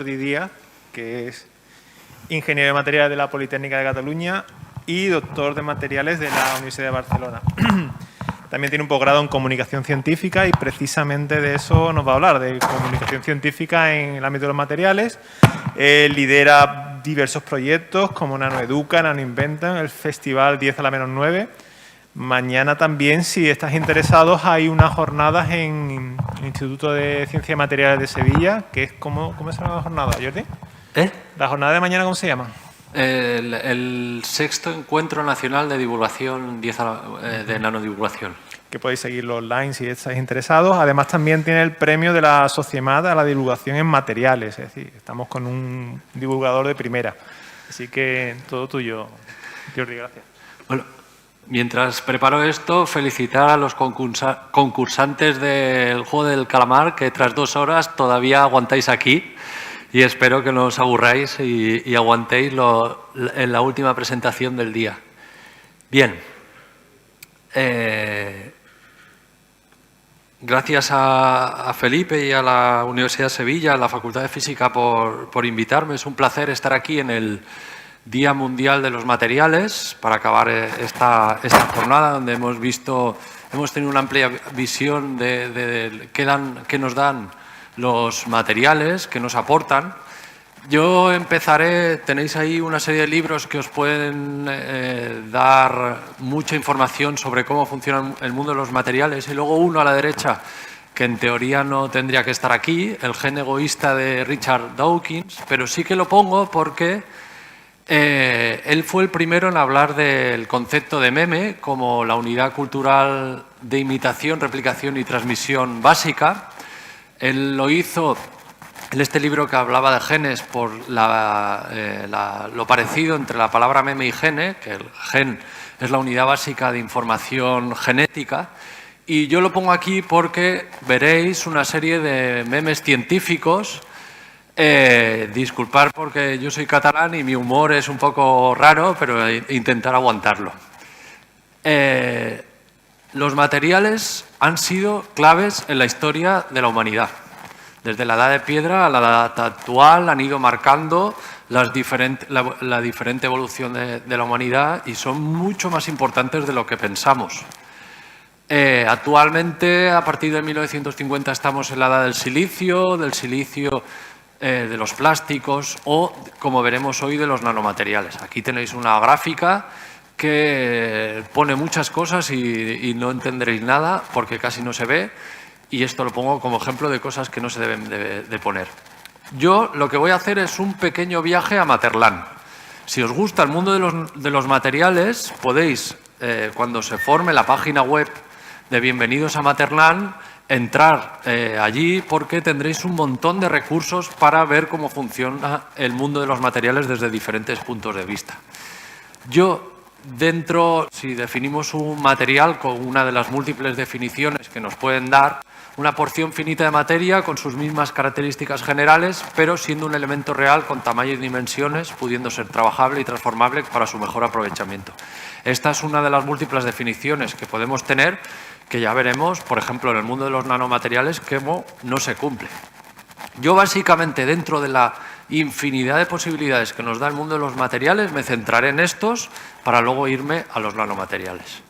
Jordi Díaz, que es ingeniero de materiales de la Politécnica de Cataluña y doctor de materiales de la Universidad de Barcelona. También tiene un posgrado en comunicación científica y precisamente de eso nos va a hablar, de comunicación científica en el ámbito de los materiales. Lidera diversos proyectos como Nanoeduca, Nanoinventan, el Festival 10⁻⁹. Mañana también, si estás interesados, hay unas jornadas en el Instituto de Ciencias y Materiales de Sevilla, que es ¿cómo se llama la jornada, Jordi? ¿La jornada de mañana cómo se llama? El sexto Encuentro Nacional de Divulgación de Nanodivulgación. Que podéis seguirlo online si estáis interesados. Además, también tiene el premio de la Sociemad a la divulgación en materiales. Es decir, estamos con un divulgador de primera. Así que todo tuyo, Jordi, gracias. Bueno, mientras preparo esto, felicitar a los concursantes del Juego del Calamar, que tras 2 horas todavía aguantáis aquí. Y espero que no os aburráis y aguantéis en la última presentación del día. Bien. Gracias a Felipe y a la Universidad de Sevilla, a la Facultad de Física, por invitarme. Es un placer estar aquí en el Día Mundial de los Materiales para acabar esta jornada donde hemos tenido una amplia visión de qué nos dan los materiales que nos aportan. Yo empezaré, tenéis ahí una serie de libros que os pueden dar mucha información sobre cómo funciona el mundo de los materiales, y luego uno a la derecha que en teoría no tendría que estar aquí, El gen egoísta de Richard Dawkins, pero sí que lo pongo porque él fue el primero en hablar del concepto de meme como la unidad cultural de imitación, replicación y transmisión básica. Él lo hizo en este libro que hablaba de genes por lo parecido entre la palabra meme y gene, que el gen es la unidad básica de información genética. Y yo lo pongo aquí porque veréis una serie de memes científicos. Disculpar porque yo soy catalán y mi humor es un poco raro, pero intentar aguantarlo. Los materiales han sido claves en la historia de la humanidad. Desde la edad de piedra a la edad actual han ido marcando la diferente evolución de la humanidad y son mucho más importantes de lo que pensamos. Actualmente, a partir de 1950, estamos en la edad del silicio, de los plásticos o, como veremos hoy, de los nanomateriales. Aquí tenéis una gráfica que pone muchas cosas y no entenderéis nada porque casi no se ve, y esto lo pongo como ejemplo de cosas que no se deben de poner. Yo lo que voy a hacer es un pequeño viaje a Materlán. Si os gusta el mundo de los materiales, podéis, cuando se forme la página web de Bienvenidos a Materlán, entrar allí porque tendréis un montón de recursos para ver cómo funciona el mundo de los materiales desde diferentes puntos de vista. Si definimos un material con una de las múltiples definiciones que nos pueden dar, una porción finita de materia con sus mismas características generales, pero siendo un elemento real con tamaño y dimensiones, pudiendo ser trabajable y transformable para su mejor aprovechamiento. Esta es una de las múltiples definiciones que podemos tener, que ya veremos, por ejemplo, en el mundo de los nanomateriales, cómo no se cumple. Yo, básicamente, dentro de la infinidad de posibilidades que nos da el mundo de los materiales, me centraré en estos para luego irme a los nanomateriales.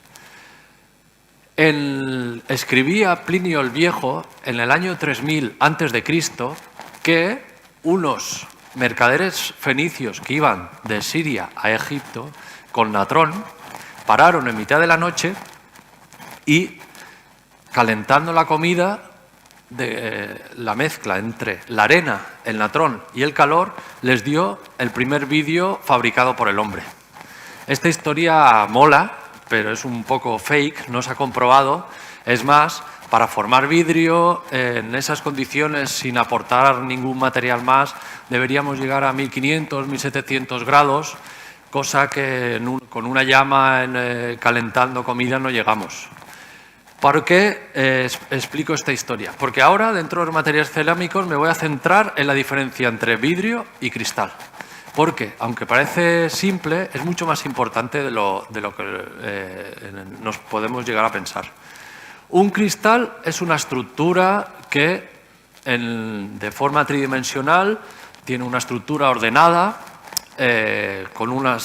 Escribía Plinio el Viejo en el año 3000 a.C. que unos mercaderes fenicios que iban de Siria a Egipto con natrón pararon en mitad de la noche y, calentando la comida, la mezcla entre la arena, el natrón y el calor, les dio el primer vidrio fabricado por el hombre. Esta historia mola, pero es un poco fake, no se ha comprobado. Es más, para formar vidrio en esas condiciones, sin aportar ningún material más, deberíamos llegar a 1500, 1700 grados, cosa que con una llama calentando comida no llegamos. ¿Por qué explico esta historia? Porque ahora, dentro de los materiales cerámicos, me voy a centrar en la diferencia entre vidrio y cristal. Porque, aunque parece simple, es mucho más importante de lo que nos podemos llegar a pensar. Un cristal es una estructura que, de forma tridimensional, tiene una estructura ordenada, con una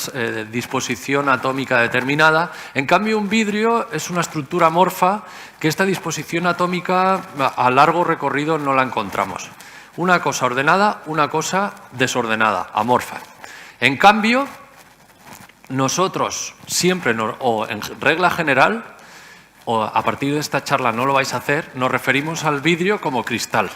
disposición atómica determinada. En cambio, un vidrio es una estructura amorfa que esta disposición atómica a largo recorrido no la encontramos. Una cosa ordenada, una cosa desordenada, amorfa. En cambio, nosotros siempre, o en regla general, o a partir de esta charla no lo vais a hacer, nos referimos al vidrio como cristal.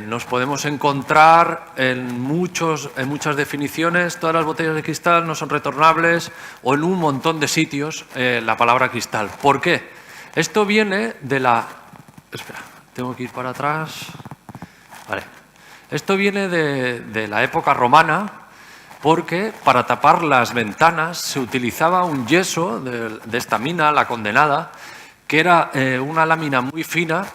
Nos podemos encontrar en muchas definiciones, todas las botellas de cristal no son retornables, o en un montón de sitios la palabra cristal. ¿Por qué? Esto viene de la... Espera, tengo que ir para atrás. Vale. Esto viene de la época romana, porque para tapar las ventanas se utilizaba un yeso de esta mina, la condenada, que era una lámina muy fina,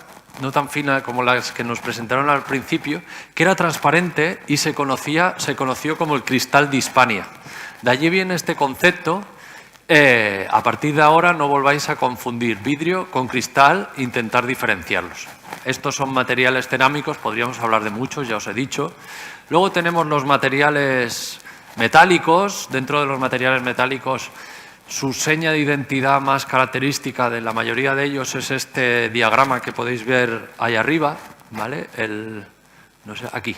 no tan fina como las que nos presentaron al principio, que era transparente y se conoció como el cristal de Hispania. De allí viene este concepto. A partir de ahora no volváis a confundir vidrio con cristal e intentar diferenciarlos. Estos son materiales cerámicos, podríamos hablar de muchos, ya os he dicho. Luego tenemos los materiales metálicos. Dentro de los materiales metálicos, su seña de identidad más característica de la mayoría de ellos es este diagrama que podéis ver ahí arriba, ¿vale? No sé, aquí.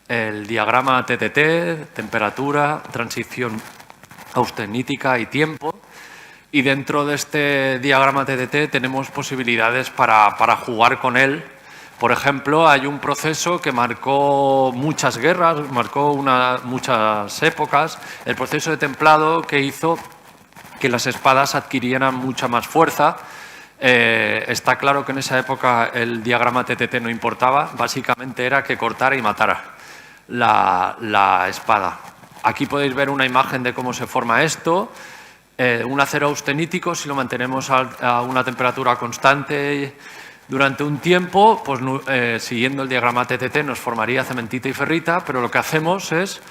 El diagrama TTT, temperatura, transición austenítica y tiempo. Y dentro de este diagrama TTT tenemos posibilidades para jugar con él. Por ejemplo, hay un proceso que marcó muchas guerras, marcó muchas épocas, el proceso de templado que hizo que las espadas adquirieran mucha más fuerza. Está claro que en esa época el diagrama TTT no importaba, básicamente era que cortara y matara la espada. Aquí podéis ver una imagen de cómo se forma esto. Un acero austenítico, si lo mantenemos a una temperatura constante durante un tiempo, pues siguiendo el diagrama TTT nos formaría cementita y ferrita, pero lo que hacemos es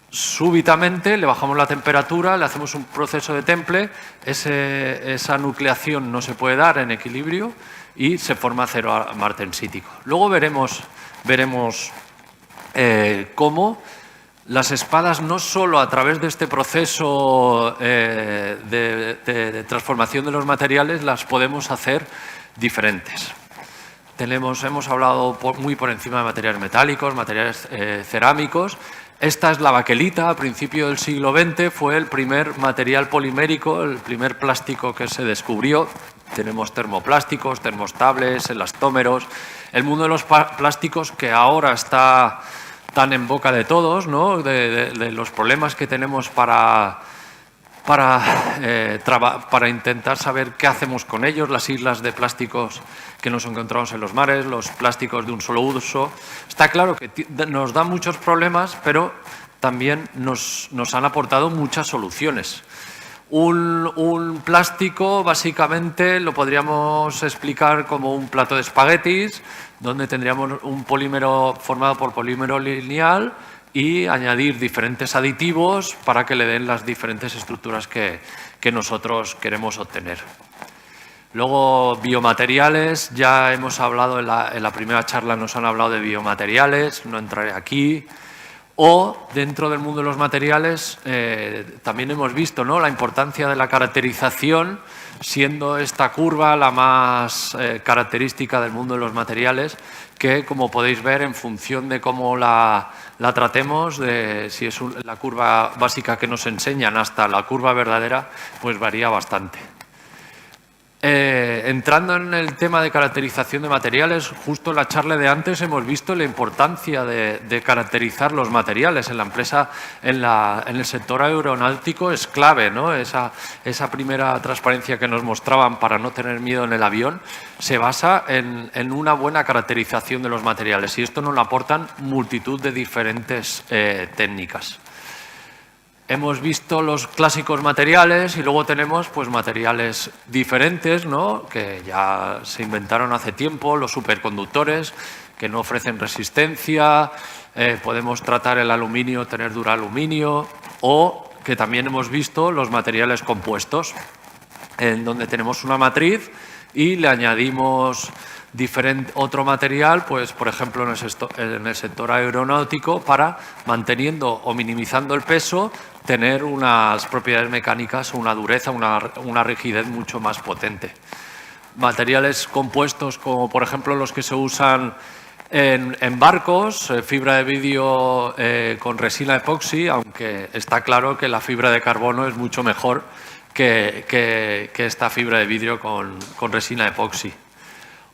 súbitamente le bajamos la temperatura, le hacemos un proceso de temple, esa nucleación no se puede dar en equilibrio y se forma acero martensítico. Luego veremos cómo las espadas, no solo a través de este proceso de transformación de los materiales, las podemos hacer diferentes. Hemos hablado muy por encima de materiales metálicos, materiales cerámicos. Esta es la baquelita. A principios del siglo XX fue el primer material polimérico, el primer plástico que se descubrió. Tenemos termoplásticos, termostables, elastómeros. El mundo de los plásticos, que ahora está tan en boca de todos, ¿no? de los problemas que tenemos para intentar saber qué hacemos con ellos, las islas de plásticos que nos encontramos en los mares, los plásticos de un solo uso. Está claro que nos dan muchos problemas, pero también nos han aportado muchas soluciones. Un plástico básicamente lo podríamos explicar como un plato de espaguetis, donde tendríamos un polímero formado por polímero lineal y añadir diferentes aditivos para que le den las diferentes estructuras que nosotros queremos obtener. Luego, biomateriales. Ya hemos hablado en la primera charla, nos han hablado de biomateriales, no entraré aquí. O dentro del mundo de los materiales también hemos visto, ¿no?, la importancia de la caracterización, siendo esta curva la más característica del mundo de los materiales, que, como podéis ver, en función de cómo la tratemos, si es la curva básica que nos enseñan hasta la curva verdadera, pues varía bastante. Entrando en el tema de caracterización de materiales, justo en la charla de antes hemos visto la importancia de caracterizar los materiales. En la empresa, en el sector aeronáutico es clave, ¿no? Esa primera transparencia que nos mostraban para no tener miedo en el avión se basa en una buena caracterización de los materiales, y esto nos lo aportan multitud de diferentes técnicas. Hemos visto los clásicos materiales y luego tenemos pues materiales diferentes, ¿no?, que ya se inventaron hace tiempo, los superconductores, que no ofrecen resistencia. Podemos tratar el aluminio, tener duraluminio, o que también hemos visto los materiales compuestos, en donde tenemos una matriz y le añadimos otro material, pues por ejemplo en el sector aeronáutico, para, manteniendo o minimizando el peso, tener unas propiedades mecánicas, una dureza, una rigidez mucho más potente. Materiales compuestos como por ejemplo los que se usan en barcos, fibra de vidrio con resina epoxi, aunque está claro que la fibra de carbono es mucho mejor que esta fibra de vidrio con resina epoxi.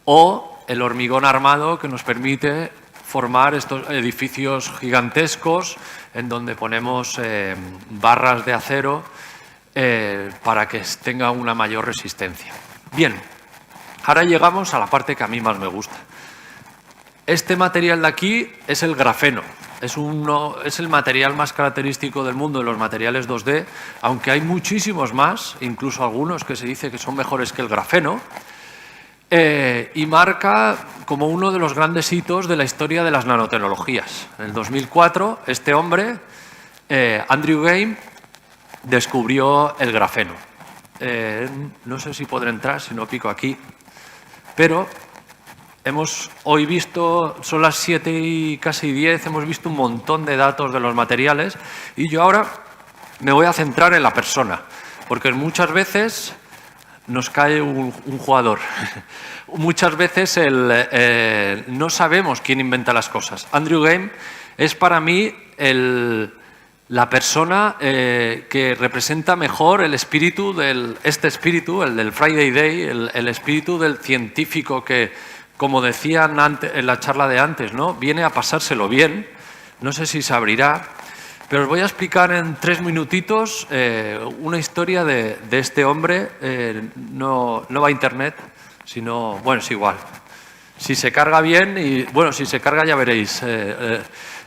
O el hormigón armado, que nos permite formar estos edificios gigantescos en donde ponemos barras de acero para que tenga una mayor resistencia. Bien, ahora llegamos a la parte que a mí más me gusta. Este material de aquí es el grafeno. Es el material más característico del mundo de los materiales 2D, aunque hay muchísimos más, incluso algunos que se dice que son mejores que el grafeno. Y marca como uno de los grandes hitos de la historia de las nanotecnologías. En el 2004, este hombre, Andrew Game, descubrió el grafeno. No sé si podré entrar, si no pico aquí, pero hemos hoy visto, son las 7 y casi 10, hemos visto un montón de datos de los materiales y yo ahora me voy a centrar en la persona, porque muchas veces nos cae un jugador. Muchas veces no sabemos quién inventa las cosas. Andrew Game es para mí la persona que representa mejor el espíritu el del Friday Day, el espíritu del científico que, como decían en la charla de antes, ¿no? Viene a pasárselo bien. No sé si se abrirá. Pero os voy a explicar en 3 minutitos una historia de este hombre. No va a internet, sino, bueno, es igual. Si se carga bien, y bueno, si se carga ya veréis,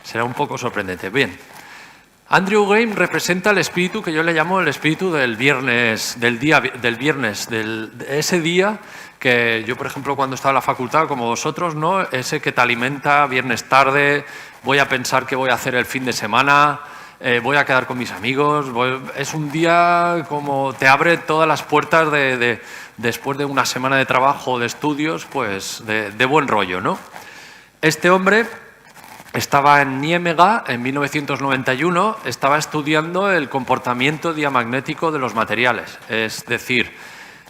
será un poco sorprendente. Bien, Andrew Game representa el espíritu que yo le llamo el espíritu del viernes, de ese día que yo, por ejemplo, cuando estaba en la facultad, como vosotros, ¿no? Ese que te alimenta viernes tarde, voy a pensar qué voy a hacer el fin de semana, voy a quedar con mis amigos. Es un día como te abre todas las puertas después de una semana de trabajo o de estudios, pues de buen rollo, ¿no? Este hombre estaba en Niemega en 1991, estaba estudiando el comportamiento diamagnético de los materiales, es decir,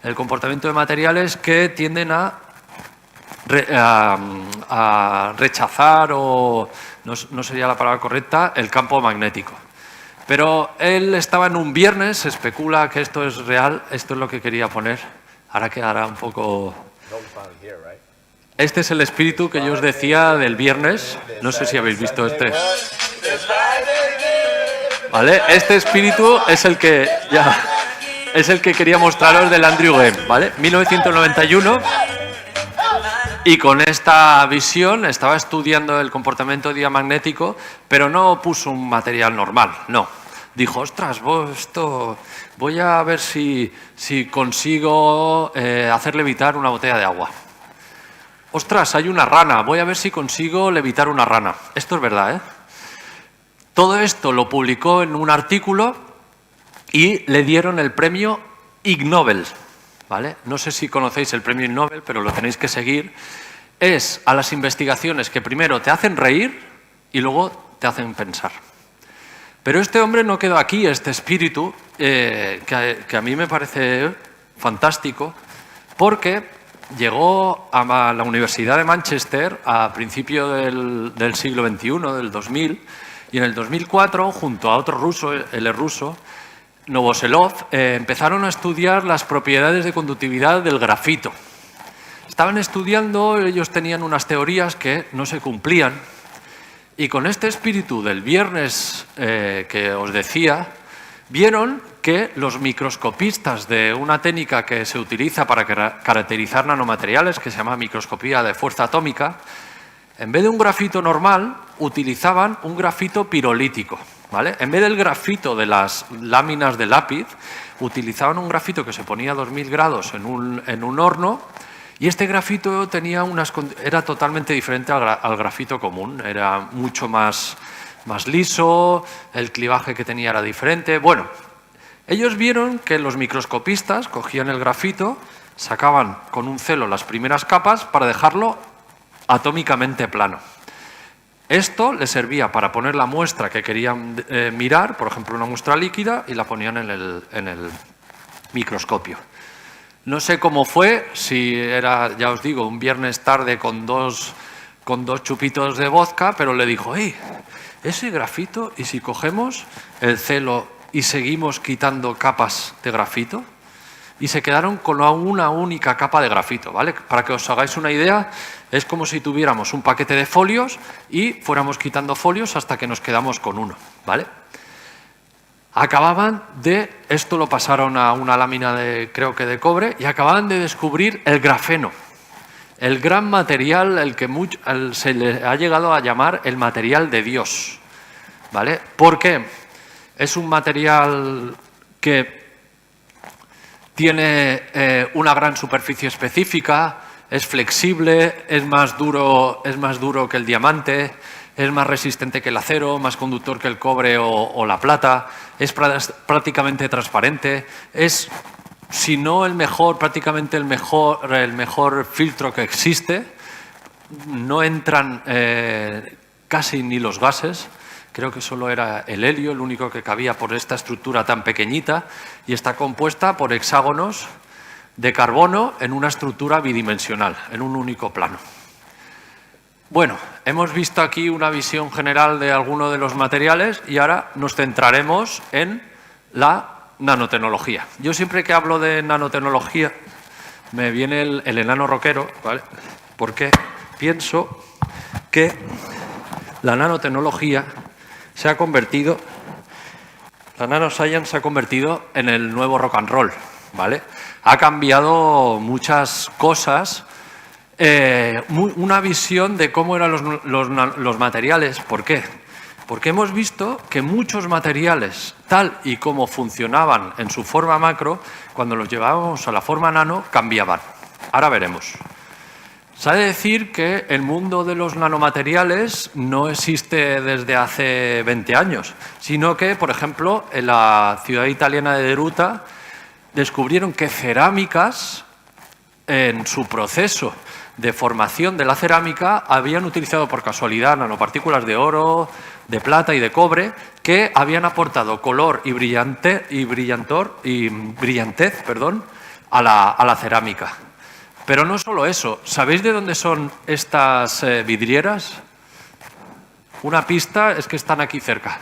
el comportamiento de materiales que tienden a rechazar, o no sería la palabra correcta, el campo magnético. Pero él estaba en un viernes, se especula que esto es real, esto es lo que quería poner, ahora quedará un poco... Este es el espíritu que yo os decía del viernes, no sé si habéis visto este. ¿Vale? Este espíritu es el que quería mostraros del Andrew Game, ¿vale? 1991, y con esta visión estaba estudiando el comportamiento diamagnético, pero no puso un material normal, no. Dijo, ostras, voy a ver si consigo hacer levitar una botella de agua. Ostras, hay una rana, voy a ver si consigo levitar una rana. Esto es verdad, ¿eh? Todo esto lo publicó en un artículo y le dieron el premio Ig Nobel, ¿vale? No sé si conocéis el premio Ig Nobel, pero lo tenéis que seguir. Es a las investigaciones que primero te hacen reír y luego te hacen pensar. Pero este hombre no quedó aquí, este espíritu, que a mí me parece fantástico, porque llegó a la Universidad de Manchester a principios del siglo XXI, del 2000, y en el 2004, junto a otro ruso, el ruso, Novoselov, empezaron a estudiar las propiedades de conductividad del grafito. Estaban estudiando, ellos tenían unas teorías que no se cumplían, y con este espíritu del viernes que os decía, vieron que los microscopistas de una técnica que se utiliza para caracterizar nanomateriales, que se llama microscopía de fuerza atómica, en vez de un grafito normal, utilizaban un grafito pirolítico, ¿vale? En vez del grafito de las láminas de lápiz, utilizaban un grafito que se ponía a 2000 grados en un horno, y este grafito era totalmente diferente al grafito común, era mucho más liso, el clivaje que tenía era diferente. Bueno, ellos vieron que los microscopistas cogían el grafito, sacaban con un celo las primeras capas para dejarlo atómicamente plano. Esto les servía para poner la muestra que querían mirar, por ejemplo una muestra líquida, y la ponían en el microscopio. No sé cómo fue, si era, ya os digo, un viernes tarde con dos chupitos de vodka, pero le dijo, hey, ese grafito, ¿y si cogemos el celo y seguimos quitando capas de grafito? Y se quedaron con una única capa de grafito, ¿vale? Para que os hagáis una idea, es como si tuviéramos un paquete de folios y fuéramos quitando folios hasta que nos quedamos con uno, ¿vale? Acababan de, esto lo pasaron a una lámina creo que de cobre, y acababan de descubrir el grafeno, el gran material, el que se le ha llegado a llamar el material de Dios, ¿vale? ¿Por qué? Es un material que tiene una gran superficie específica, es flexible, es más duro que el diamante, es más resistente que el acero, más conductor que el cobre o la plata, es prácticamente transparente, es, si no el mejor, prácticamente el mejor filtro que existe. No entran casi ni los gases. Creo que solo era el helio, el único que cabía por esta estructura tan pequeñita, y está compuesta por hexágonos de carbono en una estructura bidimensional, en un único plano. Bueno, hemos visto aquí una visión general de algunos de los materiales y ahora nos centraremos en la nanotecnología. Yo siempre que hablo de nanotecnología me viene el enano rockero, ¿vale? Porque pienso que la nanotecnología la nanoscience se ha convertido en el nuevo rock and roll, ¿vale? Ha cambiado muchas cosas, una visión de cómo eran los materiales. ¿Por qué? Porque hemos visto que muchos materiales, tal y como funcionaban en su forma macro, cuando los llevábamos a la forma nano, cambiaban. Ahora veremos. Se ha de decir que el mundo de los nanomateriales no existe desde hace 20 años, sino que, por ejemplo, en la ciudad italiana de Deruta descubrieron que cerámicas, en su proceso de formación de la cerámica, habían utilizado por casualidad nanopartículas de oro, de plata y de cobre, que habían aportado color y brillantez a la cerámica. Pero no solo eso, ¿sabéis de dónde son estas vidrieras? Una pista es que están aquí cerca.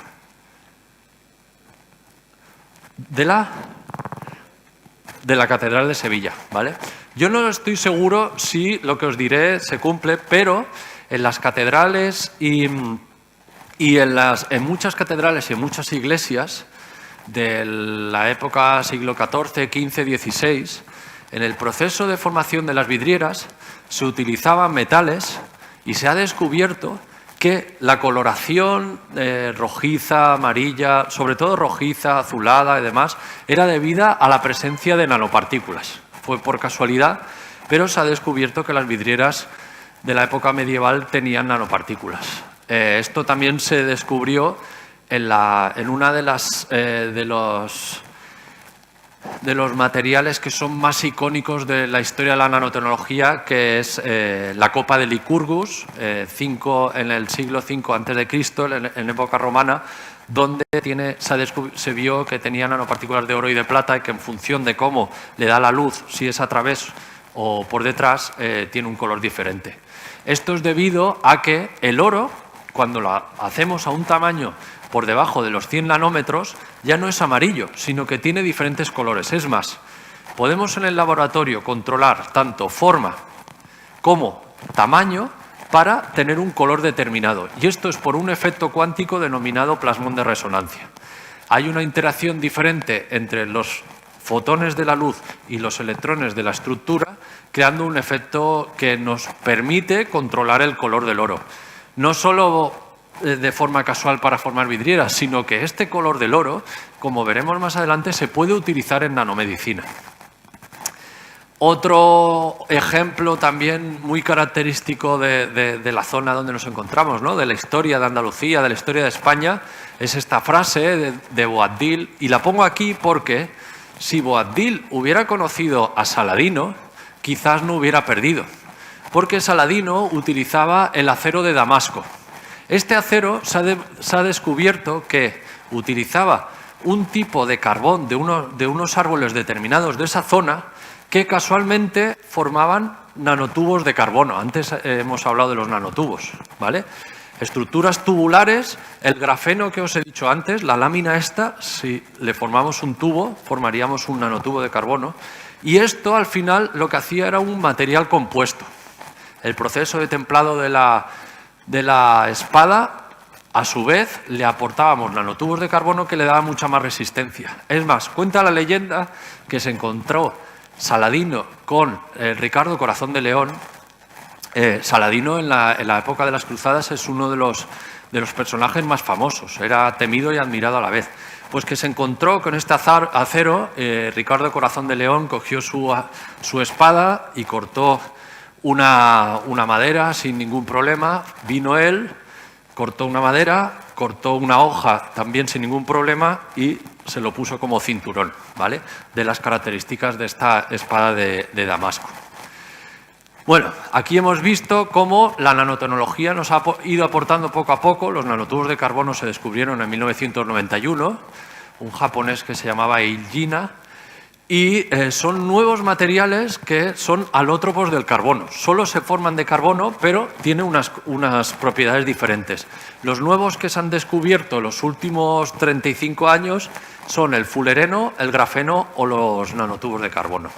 De la Catedral de Sevilla, ¿vale? Yo no estoy seguro si lo que os diré se cumple, pero en las catedrales y en muchas catedrales y en muchas iglesias de la época siglo XIV, XV, XVI, en el proceso de formación de las vidrieras se utilizaban metales y se ha descubierto que la coloración rojiza, amarilla, sobre todo rojiza, azulada y demás, era debida a la presencia de nanopartículas. Fue por casualidad, pero se ha descubierto que las vidrieras de la época medieval tenían nanopartículas. Esto también se descubrió en una de los materiales que son más icónicos de la historia de la nanotecnología, que es la copa de Licurgus, en el siglo V a.C., en época romana, donde se vio que tenía nanopartículas de oro y de plata y que en función de cómo le da la luz, si es a través o por detrás, tiene un color diferente. Esto es debido a que el oro, cuando lo hacemos a un tamaño por debajo de los 100 nanómetros, ya no es amarillo, sino que tiene diferentes colores. Es más, podemos en el laboratorio controlar tanto forma como tamaño para tener un color determinado. Y esto es por un efecto cuántico denominado plasmón de resonancia. Hay una interacción diferente entre los fotones de la luz y los electrones de la estructura, creando un efecto que nos permite controlar el color del oro. No solo de forma casual para formar vidrieras, sino que este color del oro, como veremos más adelante, se puede utilizar en nanomedicina. Otro ejemplo también muy característico de la zona donde nos encontramos, ¿no? De la historia de Andalucía, de la historia de España, es esta frase de Boabdil, y la pongo aquí porque Si Boabdil hubiera conocido a Saladino, quizás no hubiera perdido, porque Saladino utilizaba el acero de Damasco. Este acero se ha descubierto que utilizaba un tipo de carbón de unos árboles determinados de esa zona que casualmente formaban nanotubos de carbono. Antes hemos hablado de los nanotubos, ¿vale? Estructuras tubulares, el grafeno que os he dicho antes, la lámina esta, si le formamos un tubo, formaríamos un nanotubo de carbono. Y esto, al final, lo que hacía era un material compuesto. El proceso de templado de la espada, a su vez, le aportábamos nanotubos de carbono que le daban mucha más resistencia. Es más, cuenta la leyenda que se encontró Saladino con Ricardo Corazón de León. Saladino en la época de las cruzadas es uno de los personajes más famosos, era temido y admirado a la vez. Pues que se encontró con este acero, Ricardo Corazón de León cogió su espada y cortó una madera sin ningún problema, vino él, cortó una madera, cortó una hoja también sin ningún problema y se lo puso como cinturón, ¿vale? De las características de esta espada de Damasco. Bueno, aquí hemos visto cómo la nanotecnología nos ha ido aportando poco a poco. Los nanotubos de carbono se descubrieron en 1991, un japonés que se llamaba Eijina, y son nuevos materiales que son alótropos del carbono. Solo se forman de carbono, pero tienen unas propiedades diferentes. Los nuevos que se han descubierto los últimos 35 años son el fulereno, el grafeno o los nanotubos de carbono.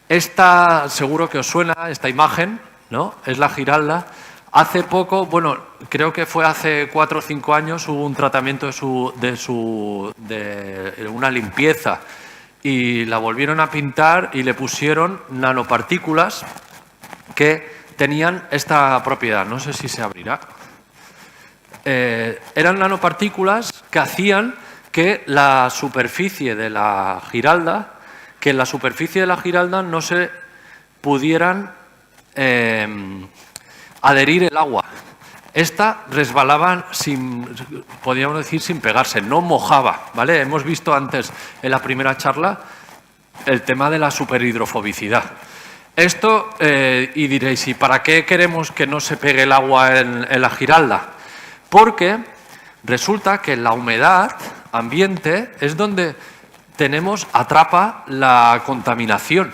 Esta, seguro que os suena, esta imagen, ¿no? Es la Giralda. Hace poco, bueno, creo que fue hace 4 o 5 años, hubo un tratamiento de una limpieza y la volvieron a pintar y le pusieron nanopartículas que tenían esta propiedad. No sé si se abrirá. Eran nanopartículas que hacían que la superficie de la Giralda, no se pudieran adherir el agua. Esta resbalaba podríamos decir, sin pegarse, no mojaba, ¿vale? Hemos visto antes en la primera charla el tema de la superhidrofobicidad. Esto, y diréis, ¿y para qué queremos que no se pegue el agua en la Giralda? Porque resulta que la humedad ambiente es donde atrapa la contaminación,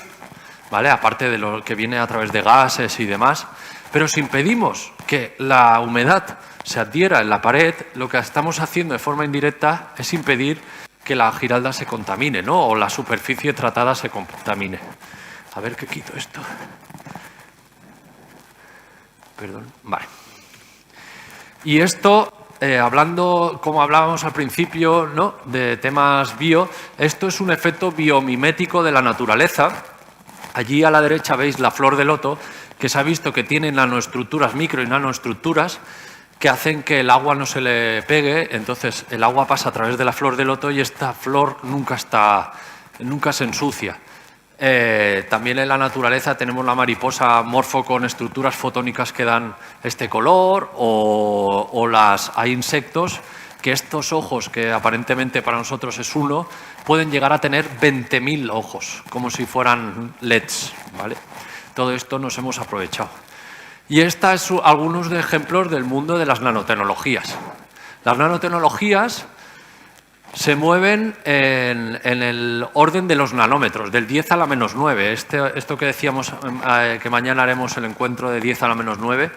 ¿vale? Aparte de lo que viene a través de gases y demás. Pero si impedimos que la humedad se adhiera en la pared, lo que estamos haciendo de forma indirecta es impedir que la Giralda se contamine, ¿no? O la superficie tratada se contamine. A ver qué quito esto. Perdón. Vale. Y esto, hablando, como hablábamos al principio, ¿no?, de temas bio, esto es un efecto biomimético de la naturaleza. Allí a la derecha veis la flor de loto, que se ha visto que tiene nanoestructuras, micro y nanoestructuras, que hacen que el agua no se le pegue. Entonces el agua pasa a través de la flor de loto y esta flor nunca se ensucia. También en la naturaleza tenemos la mariposa morfo con estructuras fotónicas que dan este color, hay insectos que estos ojos, que aparentemente para nosotros es uno, pueden llegar a tener 20.000 ojos, como si fueran LEDs, ¿vale? Todo esto nos hemos aprovechado. Y estos son algunos de ejemplos del mundo de las nanotecnologías. Las nanotecnologías se mueven en el orden de los nanómetros, del 10 a la menos 9. Esto que decíamos que mañana haremos el encuentro de 10 a la menos 9,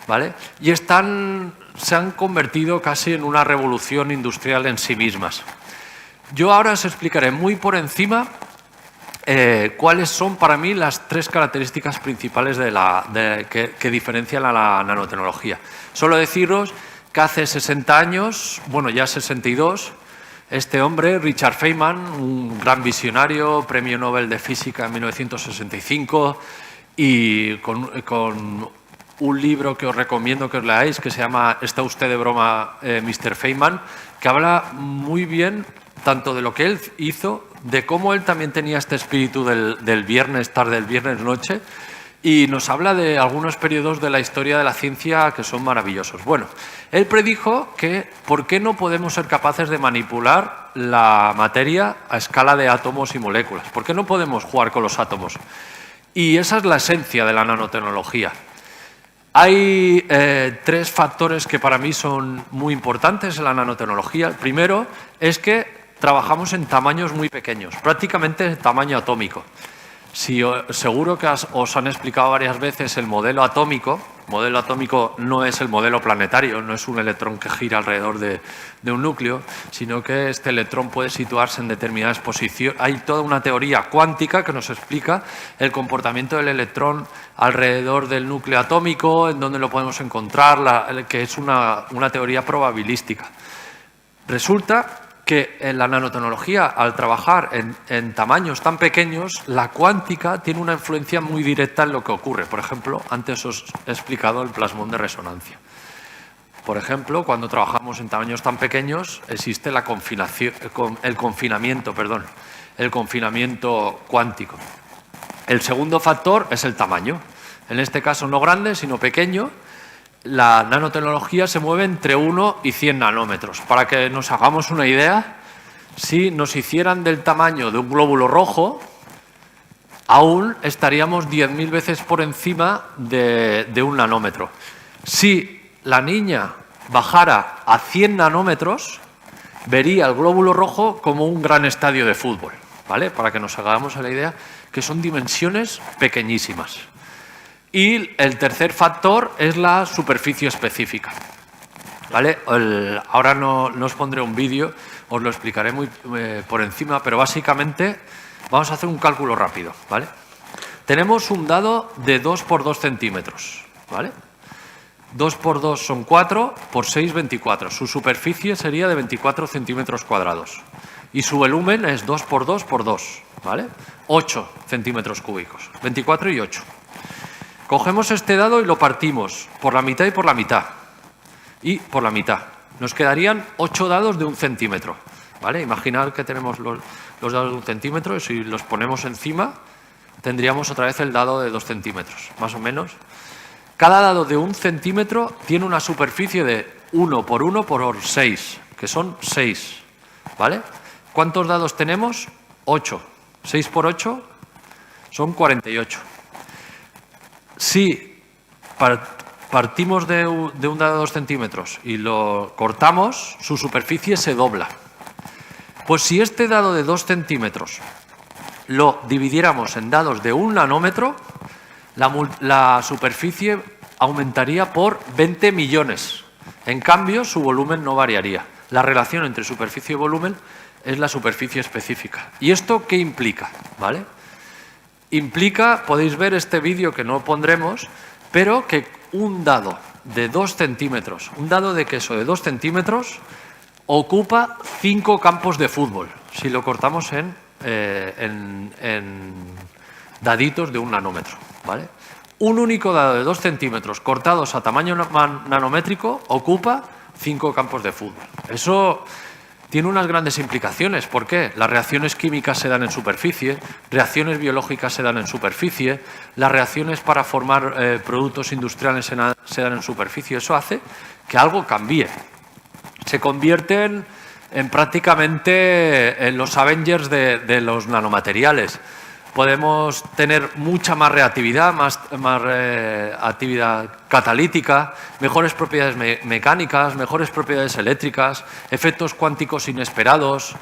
¿vale? Y se han convertido casi en una revolución industrial en sí mismas. Yo ahora os explicaré muy por encima cuáles son para mí las 3 características principales que diferencian a la nanotecnología. Solo deciros que hace 60 años, bueno, ya 62, este hombre, Richard Feynman, un gran visionario, premio Nobel de Física en 1965, y con un libro que os recomiendo que os leáis, que se llama ¿Está usted de broma, Mr. Feynman?, que habla muy bien tanto de lo que él hizo, de cómo él también tenía este espíritu del viernes tarde, del viernes noche, y nos habla de algunos periodos de la historia de la ciencia que son maravillosos. Bueno, él predijo que ¿por qué no podemos ser capaces de manipular la materia a escala de átomos y moléculas? ¿Por qué no podemos jugar con los átomos? Y esa es la esencia de la nanotecnología. Hay 3 factores que para mí son muy importantes en la nanotecnología. El primero es que trabajamos en tamaños muy pequeños, prácticamente en tamaño atómico. Seguro que os han explicado varias veces el modelo atómico. El modelo atómico no es el modelo planetario, no es un electrón que gira alrededor de un núcleo, sino que este electrón puede situarse en determinadas posiciones. Hay toda una teoría cuántica que nos explica el comportamiento del electrón alrededor del núcleo atómico, en dónde lo podemos encontrar, que es una teoría probabilística. Resulta que en la nanotecnología, al trabajar en tamaños tan pequeños, la cuántica tiene una influencia muy directa en lo que ocurre. Por ejemplo, antes os he explicado el plasmón de resonancia. Por ejemplo, cuando trabajamos en tamaños tan pequeños, existe el confinamiento cuántico. El segundo factor es el tamaño. En este caso, no grande, sino pequeño. La nanotecnología se mueve entre 1 y 100 nanómetros. Para que nos hagamos una idea, si nos hicieran del tamaño de un glóbulo rojo, aún estaríamos 10.000 veces por encima de 1 nanómetro. Si la niña bajara a 100 nanómetros, vería el glóbulo rojo como un gran estadio de fútbol, ¿vale? Para que nos hagamos la idea que son dimensiones pequeñísimas. Y el tercer factor es la superficie específica, ¿vale? Ahora no os pondré un vídeo, os lo explicaré muy por encima, pero básicamente vamos a hacer un cálculo rápido, ¿vale? Tenemos un dado de 2 por 2 centímetros, ¿vale? 2 por 2 son 4, por 6, 24. Su superficie sería de 24 centímetros cuadrados. Y su volumen es 2 por 2 por 2, ¿vale? 8 centímetros cúbicos, 24 y 8. Cogemos este dado y lo partimos por la mitad y por la mitad. Y por la mitad. Nos quedarían 8 dados de 1 centímetro. ¿Vale? Imaginad que tenemos los dados de 1 centímetro y si los ponemos encima tendríamos otra vez el dado de 2 centímetros, más o menos. Cada dado de 1 centímetro tiene una superficie de 1 por 1 por 6, que son 6. ¿Vale? ¿Cuántos dados tenemos? 8. 6 por 8 son 48. Si partimos de un dado de 2 centímetros y lo cortamos, su superficie se dobla. Pues si este dado de 2 centímetros lo dividiéramos en dados de 1 nanómetro, la superficie aumentaría por 20 millones. En cambio, su volumen no variaría. La relación entre superficie y volumen es la superficie específica. ¿Y esto qué implica? ¿Vale? Implica, podéis ver este vídeo que no pondremos, pero que un dado de 2 centímetros, un dado de queso de 2 centímetros, ocupa 5 campos de fútbol, si lo cortamos en daditos de 1 nanómetro. ¿Vale? Un único dado de 2 centímetros cortados a tamaño nanométrico ocupa 5 campos de fútbol. Eso tiene unas grandes implicaciones. ¿Por qué? Las reacciones químicas se dan en superficie, reacciones biológicas se dan en superficie, las reacciones para formar productos industriales se dan en superficie. Eso hace que algo cambie. Se convierten en prácticamente en los Avengers de los nanomateriales. Podemos tener mucha más reactividad, más actividad catalítica, mejores propiedades mecánicas, mejores propiedades eléctricas, efectos cuánticos inesperados,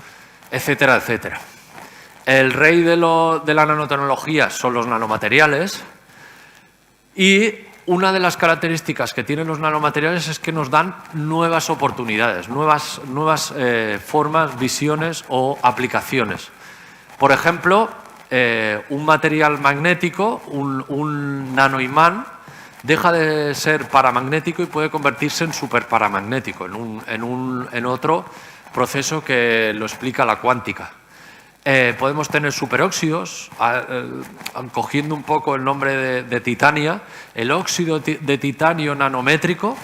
etcétera, etcétera. El rey de la nanotecnología son los nanomateriales y una de las características que tienen los nanomateriales es que nos dan nuevas oportunidades, nuevas formas, visiones o aplicaciones. Por ejemplo, un material magnético, un nanoimán, deja de ser paramagnético y puede convertirse en superparamagnético, en otro proceso que lo explica la cuántica. Podemos tener superóxidos, cogiendo un poco el nombre de titania. El óxido de titanio nanométrico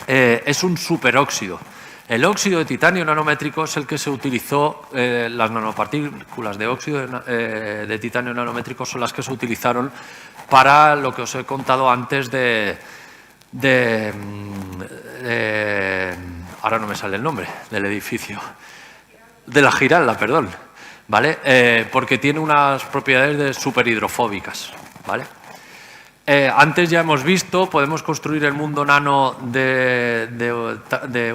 es un superóxido. El óxido de titanio nanométrico es el que se utilizó, las nanopartículas de óxido de titanio nanométrico son las que se utilizaron para lo que os he contado antes ahora no me sale el nombre del edificio, de la Giralda, perdón, ¿vale? Porque tiene unas propiedades superhidrofóbicas, ¿vale? Antes ya hemos visto, podemos construir el mundo nano de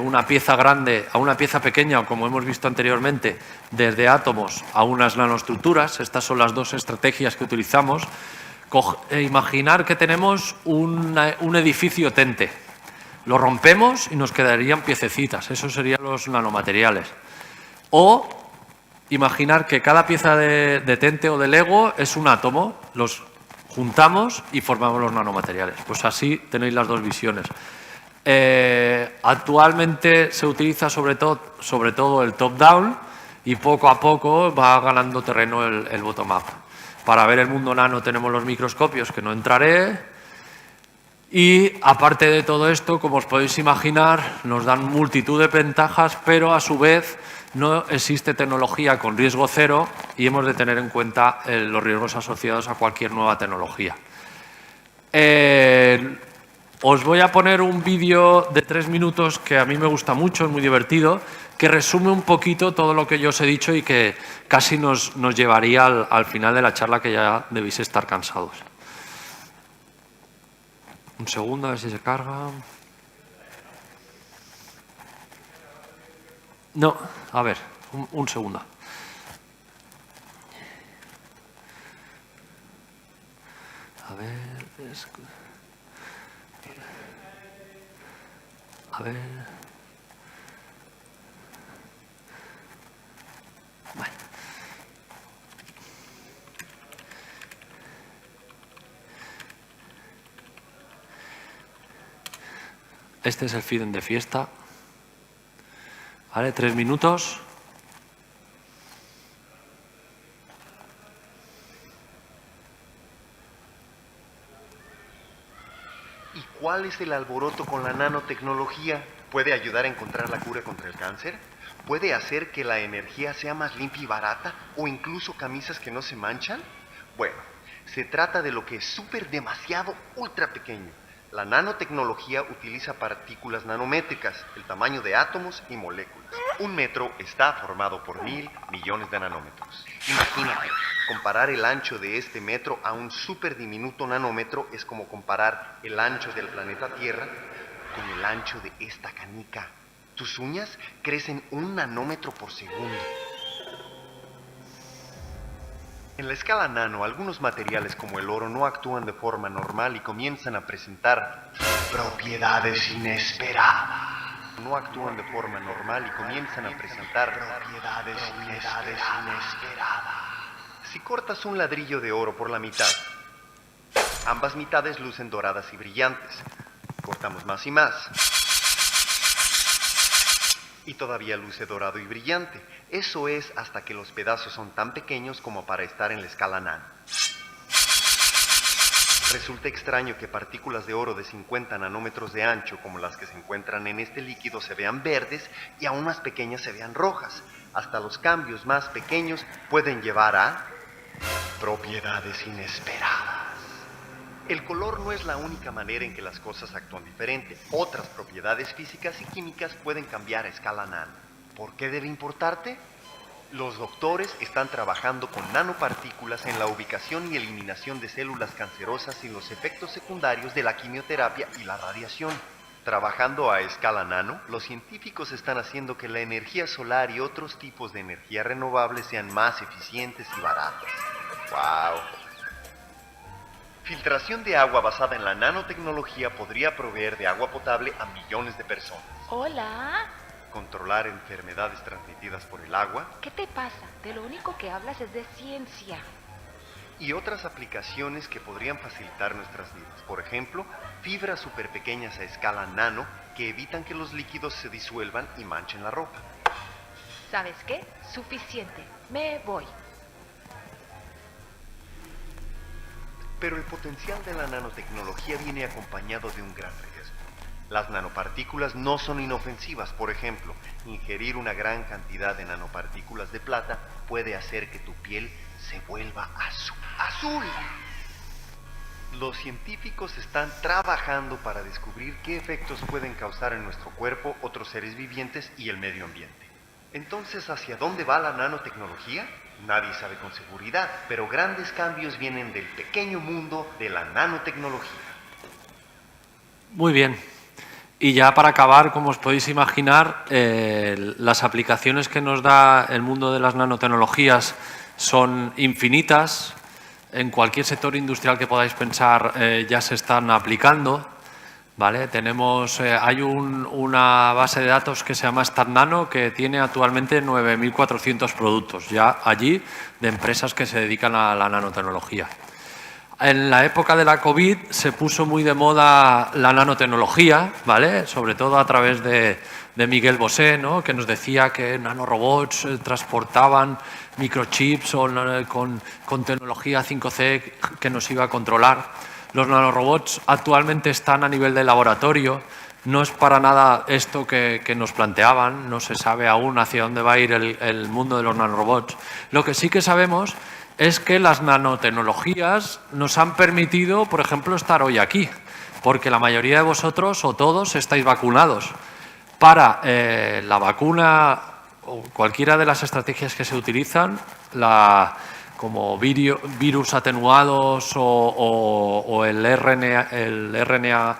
una pieza grande a una pieza pequeña, o como hemos visto anteriormente, desde átomos a unas nanoestructuras. Estas son las dos estrategias que utilizamos. Imaginar que tenemos un edificio tente. Lo rompemos y nos quedarían piececitas. Esos serían los nanomateriales. O imaginar que cada pieza de tente o de Lego es un átomo. Los juntamos y formamos los nanomateriales. Pues así tenéis las dos visiones. Actualmente se utiliza sobre todo el top-down y poco a poco va ganando terreno el bottom-up. Para ver el mundo nano tenemos los microscopios, que no entraré. Y aparte de todo esto, como os podéis imaginar, nos dan multitud de ventajas, pero a su vez no existe tecnología con riesgo cero y hemos de tener en cuenta los riesgos asociados a cualquier nueva tecnología. Os voy a poner un vídeo de 3 minutos que a mí me gusta mucho, es muy divertido, que resume un poquito todo lo que yo os he dicho y que casi nos llevaría al final de la charla, que ya debéis estar cansados. Un segundo, a ver si se carga. No, a ver, un segundo. A ver... A ver... Bueno. Este es el feeding de fiesta. ¿Vale? 3 minutos. ¿Y cuál es el alboroto con la nanotecnología? ¿Puede ayudar a encontrar la cura contra el cáncer? ¿Puede hacer que la energía sea más limpia y barata? ¿O incluso camisas que no se manchan? Bueno, se trata de lo que es súper demasiado ultra pequeño. La nanotecnología utiliza partículas nanométricas, el tamaño de átomos y moléculas. 1 metro está formado por 1000 millones de nanómetros. Imagínate, comparar el ancho de este metro a un súper diminuto nanómetro es como comparar el ancho del planeta Tierra con el ancho de esta canica. Tus uñas crecen 1 nanómetro por segundo. En la escala nano, algunos materiales como el oro no actúan de forma normal y comienzan a presentar propiedades inesperadas. No actúan de forma normal y comienzan a presentar propiedades inesperadas. Si cortas un ladrillo de oro por la mitad, ambas mitades lucen doradas y brillantes. Cortamos más y más, y todavía luce dorado y brillante. Eso es hasta que los pedazos son tan pequeños como para estar en la escala nano. Resulta extraño que partículas de oro de 50 nanómetros de ancho, como las que se encuentran en este líquido, se vean verdes y aún más pequeñas se vean rojas. Hasta los cambios más pequeños pueden llevar a propiedades inesperadas. El color no es la única manera en que las cosas actúan diferente. Otras propiedades físicas y químicas pueden cambiar a escala nano. ¿Por qué debe importarte? Los doctores están trabajando con nanopartículas en la ubicación y eliminación de células cancerosas sin los efectos secundarios de la quimioterapia y la radiación. Trabajando a escala nano, los científicos están haciendo que la energía solar y otros tipos de energía renovable sean más eficientes y baratas. ¡Wow! Filtración de agua basada en la nanotecnología podría proveer de agua potable a millones de personas. Hola. Controlar enfermedades transmitidas por el agua. ¿Qué te pasa? De lo único que hablas es de ciencia. Y otras aplicaciones que podrían facilitar nuestras vidas. Por ejemplo, fibras superpequeñas a escala nano que evitan que los líquidos se disuelvan y manchen la ropa. ¿Sabes qué? Suficiente. Me voy. Pero el potencial de la nanotecnología viene acompañado de un gran riesgo. Las nanopartículas no son inofensivas. Por ejemplo, ingerir una gran cantidad de nanopartículas de plata puede hacer que tu piel se vuelva azul. ¡Azul! Los científicos están trabajando para descubrir qué efectos pueden causar en nuestro cuerpo, otros seres vivientes y el medio ambiente. Entonces, ¿hacia dónde va la nanotecnología? Nadie sabe con seguridad, pero grandes cambios vienen del pequeño mundo de la nanotecnología. Muy bien. Y ya para acabar, como os podéis imaginar, las aplicaciones que nos da el mundo de las nanotecnologías son infinitas. En cualquier sector industrial que podáis pensar ya se están aplicando, ¿vale? Hay una base de datos que se llama StatNano que tiene actualmente 9.400 productos ya allí de empresas que se dedican a la nanotecnología. En la época de la COVID se puso muy de moda la nanotecnología, ¿vale? Sobre todo a través de Miguel Bosé, ¿no? Que nos decía que nanorobots transportaban microchips o con tecnología 5C que nos iba a controlar. Los nanorobots actualmente están a nivel de laboratorio. No es para nada esto que nos planteaban, no se sabe aún hacia dónde va a ir el mundo de los nanorobots. Lo que sí que sabemos es que las nanotecnologías nos han permitido, por ejemplo, estar hoy aquí, porque la mayoría de vosotros o todos estáis vacunados. Para la vacuna o cualquiera de las estrategias que se utilizan, como virus atenuados o el RNA,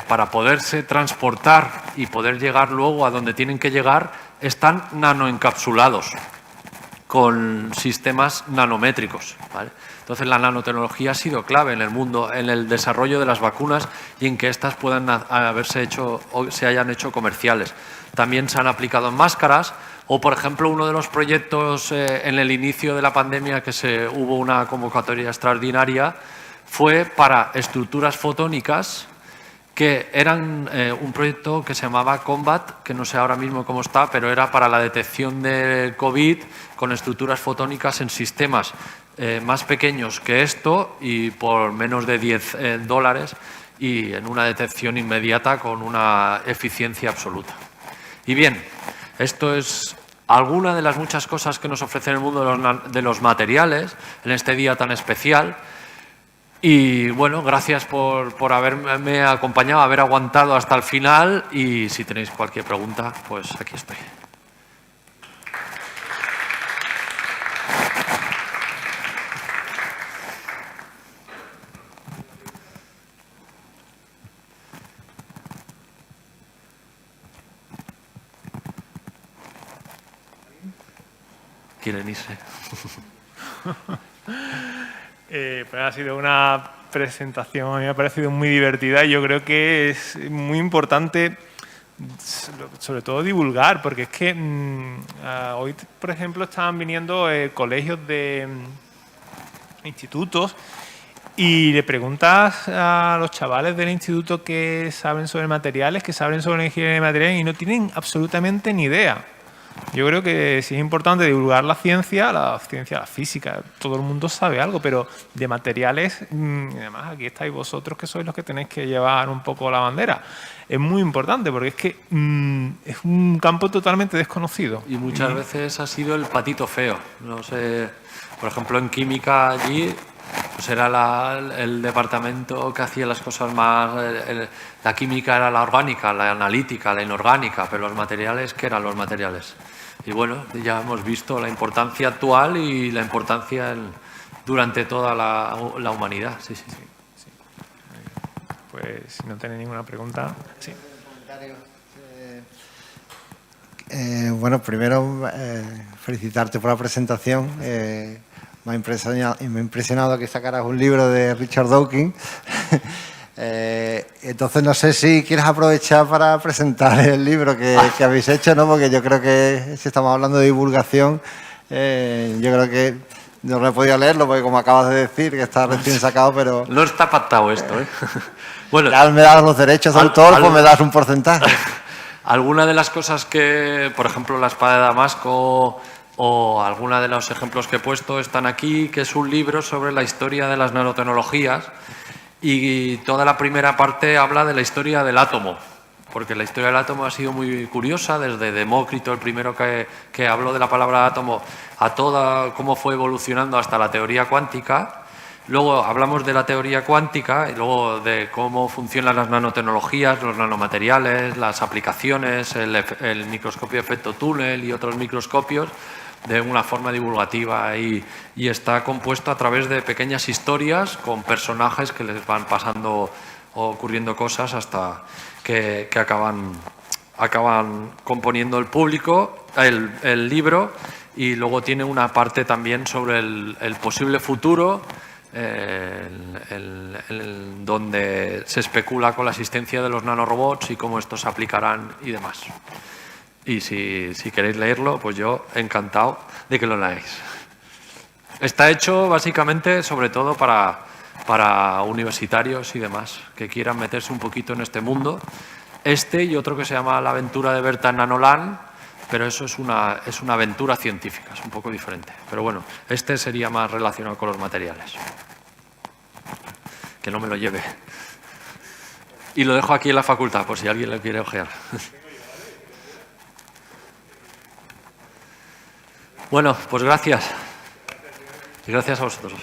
para poderse transportar y poder llegar luego a donde tienen que llegar, están nanoencapsulados con sistemas nanométricos, ¿vale? Entonces, la nanotecnología ha sido clave en el mundo, en el desarrollo de las vacunas y en que éstas puedan haberse hecho o se hayan hecho comerciales. También se han aplicado en máscaras o, por ejemplo, uno de los proyectos en el inicio de la pandemia que hubo una convocatoria extraordinaria fue para estructuras fotónicas que eran un proyecto que se llamaba Combat, que no sé ahora mismo cómo está, pero era para la detección de COVID con estructuras fotónicas en sistemas más pequeños que esto y por menos de $10 y en una detección inmediata con una eficiencia absoluta. Y bien, esto es alguna de las muchas cosas que nos ofrece el mundo de los materiales en este día tan especial. Y bueno, gracias por haberme acompañado, haber aguantado hasta el final y si tenéis cualquier pregunta, pues aquí estoy. ¿Quieren irse? Pues ha sido una presentación, a mí me ha parecido muy divertida y yo creo que es muy importante, sobre todo divulgar, porque es que hoy, por ejemplo, estaban viniendo colegios de institutos y le preguntas a los chavales del instituto qué saben sobre materiales, qué saben sobre ingeniería de materiales y no tienen absolutamente ni idea. Yo creo que sí es importante divulgar la ciencia, la física, todo el mundo sabe algo, pero de materiales, además aquí estáis vosotros que sois los que tenéis que llevar un poco la bandera. Es muy importante porque es que es un campo totalmente desconocido. Y muchas veces ha sido el patito feo. No sé, por ejemplo, en química allí pues era el departamento que hacía las cosas más... la química era la orgánica, la analítica, la inorgánica, pero los materiales, ¿qué eran los materiales? Y bueno, ya hemos visto la importancia actual y la importancia durante toda la humanidad. Sí. Pues si no tenéis ninguna pregunta... Sí. Bueno, primero felicitarte por la presentación. Me ha impresionado que sacaras un libro de Richard Dawkins. Entonces, no sé si quieres aprovechar para presentar el libro que habéis hecho, ¿no? Porque yo creo que si estamos hablando de divulgación, yo creo que no he podido leerlo porque, como acabas de decir, que está recién sacado, pero... No está pactado esto, ¿eh? Bueno, ya me das los derechos de autor, pues me das un porcentaje. Alguna de las cosas que, por ejemplo, la espada de Damasco o alguna de los ejemplos que he puesto están aquí, que es un libro sobre la historia de las nanotecnologías Y toda la primera parte habla de la historia del átomo, porque la historia del átomo ha sido muy curiosa, desde Demócrito, el primero que habló de la palabra átomo, a toda cómo fue evolucionando hasta la teoría cuántica. Luego hablamos de la teoría cuántica y luego de cómo funcionan las nanotecnologías, los nanomateriales, las aplicaciones, el microscopio de efecto túnel y otros microscopios de una forma divulgativa y está compuesto a través de pequeñas historias con personajes que les van pasando o ocurriendo cosas hasta que acaban componiendo el público, el libro, y luego tiene una parte también sobre el posible futuro, donde se especula con la existencia de los nanorobots y cómo estos se aplicarán y demás. Y si queréis leerlo, pues yo encantado de que lo leáis. Está hecho básicamente sobre todo para universitarios y demás que quieran meterse un poquito en este mundo. Este y otro que se llama La aventura de Berta en Nanoland, pero eso es una aventura científica, es un poco diferente. Pero bueno, este sería más relacionado con los materiales. Que no me lo lleve. Y lo dejo aquí en la facultad, por si alguien lo quiere ojear. Bueno, pues gracias. Y gracias a vosotros.